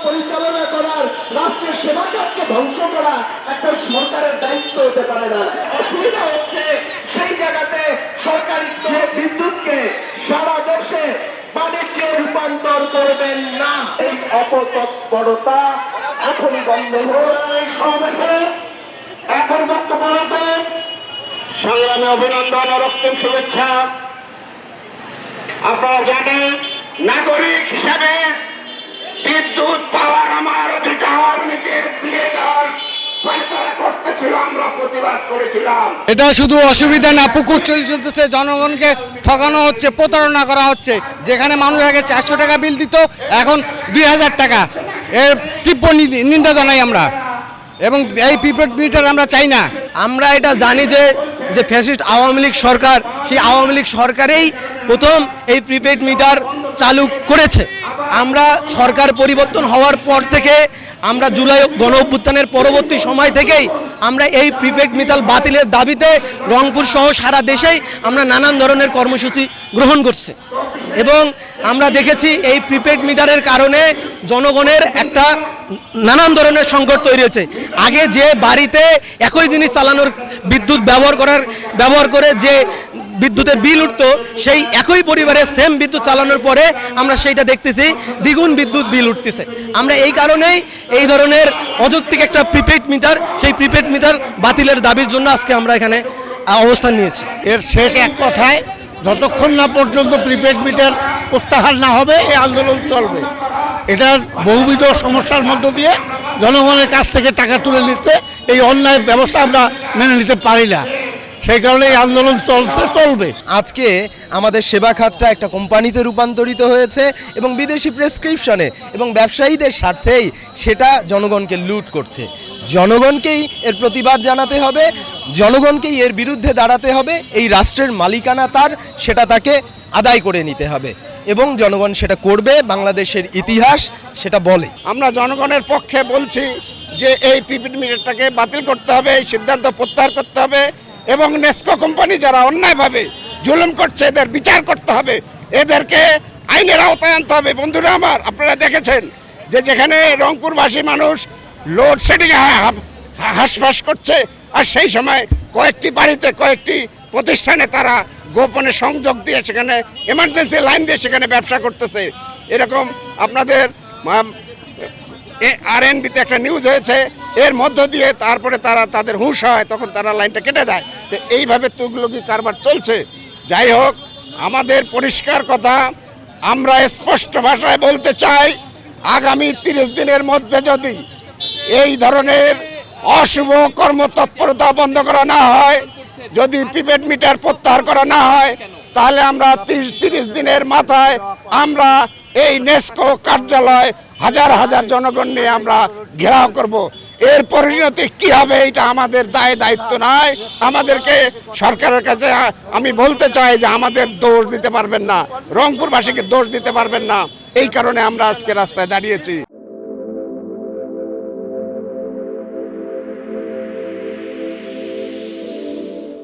পরিচালনা করার, রাষ্ট্রের সেবা খাতকে ধ্বংস করা একটা সরকারের দায়িত্ব হতে পারে না। অসুবিধা হচ্ছে সেই জায়গাতে সরকারি বিদ্যুৎকে সারা দেশে বাণিজ্যে রূপান্তর করবেন না। এই অপতৎপরতা এখনই বন্ধ হবে। এখন বক্তব্য রাখবেন সংগ্রামী অভিনন্দন ও রক্তিম শুভেচ্ছা। আপনারা জানেন, নাগরিক হিসাবে বিদ্যুৎ পাওয়ার আমার অধিকার নিজের দিয়ে দেওয়ার ফয়সালা করতেছিল, আমরা প্রতিবাদ করেছিলাম। এটা শুধু অসুবিধা না, পুকুর চলতেছে, জনগণকে ঠকানো হচ্ছে, প্রতারণা করা হচ্ছে। যেখানে মানুষ আগে 400 টাকা বিল দিত, এখন 2000 টাকা। এর তীব্র নিন্দা জানাই আমরা, এবং এই প্রিপেড মিটার আমরা চাই না। আমরা এটা জানি যে ফ্যাসিস্ট আওয়ামী লীগ সরকার, সেই আওয়ামী লীগ সরকারেই প্রথম এই প্রিপেড মিটার চালু করেছে। আমরা সরকার পরিবর্তন হওয়ার পর থেকে, আমরা জুলাই গণ অভ্যুত্থানের পরবর্তী সময় থেকেই আমরা এই প্রিপেড মিটার বাতিলের দাবিতে রংপুর সহ সারা দেশেই আমরা নানান ধরনের কর্মসূচি গ্রহণ করছি, এবং আমরা দেখেছি এই প্রিপেড মিটারের কারণে জনগণের একটা নানান ধরনের সংকট তৈরি হয়েছে। আগে যে বাড়িতে একই জিনিস চালানোর বিদ্যুৎ ব্যবহার করে যে বিদ্যুতের বিল উঠতো, সেই একই পরিবারের সেম বিদ্যুৎ চালানোর পরে আমরা সেইটা দেখতেছি দ্বিগুণ বিদ্যুৎ বিল উঠতেছে। আমরা এই কারণেই এই ধরনের অযৌক্তিক একটা প্রিপেড মিটার, সেই প্রিপেড মিটার বাতিলের দাবির জন্য আজকে আমরা এখানে অবস্থান নিয়েছি। এর শেষ এক কথায়, যতক্ষণ না পর্যন্ত প্রিপেড মিটার প্রত্যাহার না হবে এই আন্দোলন চলবে। এটা বহুবিধ সমস্যার মধ্য দিয়ে জনগণের কাছ থেকে টাকা তুলে নিচ্ছে, এই অন্যায় ব্যবস্থা আমরা মেনে নিতে পারি না। সেই কারণে এই আন্দোলন চলবে। আজকে আমাদের সেবা খাতটা একটা কোম্পানিতে রূপান্তরিত হয়েছে, এবং বিদেশি প্রেসক্রিপশনে এবং ব্যবসায়ীদের স্বার্থেই সেটা জনগণকে লুট করছে। জনগণকেই এর প্রতিবাদ জানাতে হবে, জনগণকেই এর বিরুদ্ধে দাঁড়াতে হবে। এই রাষ্ট্রের মালিকানা তার, সেটা তাকে আদায় করে নিতে হবে, এবং জনগণ সেটা করবে। বাংলাদেশের ইতিহাস সেটা বলে। আমরা জনগণের পক্ষে বলছি যে এই প্রিপেড মিটারটাকে বাতিল করতে হবে, এই সিদ্ধান্ত প্রত্যাহার করতে হবে, এবং নেসকো কোম্পানি যারা অন্যায়ভাবে জুলুম করছে এদের বিচার করতে হবে, এদেরকে আইনের আওতায় আনতে হবে। বন্ধুরা আমার, আপনারা দেখেছেন যে যেখানে রংপুরবাসী মানুষ লোডশেডিংয়ে হাঁসফাঁস করছে, আর সেই সময় কয়েকটি বাড়িতে, কয়েকটি প্রতিষ্ঠানে তারা গোপনে সংযোগ দিয়ে সেখানে এমার্জেন্সি লাইন দিয়ে সেখানে ব্যবসা করতেছে। এরকম আপনাদের RNB-তে একটা নিউজ হয়েছে, এর মধ্য দিয়ে তারপরে তারা তাদের হুঁশ হয়, তখন তারা লাইনটা কেটে দেয়। তো এইভাবে তুগলকি কারবার চলছে। যাই হোক, আমাদের পরিষ্কার কথা, আমরা স্পষ্ট ভাষায় বলতে চাই, আগামী 30 দিনের মধ্যে যদি এই ধরনের অশুভ কর্মতৎপরতা বন্ধ করা না হয়, যদি প্রিপেড মিটার প্রত্যাহার করা না হয়, তাহলে আমরা 30 দিনের মাথায় আমরা এই নেসকো কার্যালয় হাজার হাজার জনগণ নিয়ে আমরা ঘেরাও করব। এর পরিণতি কি হবে এটা আমাদের দায়িত্ব নয়। আমাদেরকে সরকারের কাছে আমি বলতে চাই যে আমাদের দোষ দিতে পারবেন না, রংপুরবাসীকে দোষ দিতে পারবেন না। এই কারণে আমরা আজকে রাস্তায় দাঁড়িয়েছি।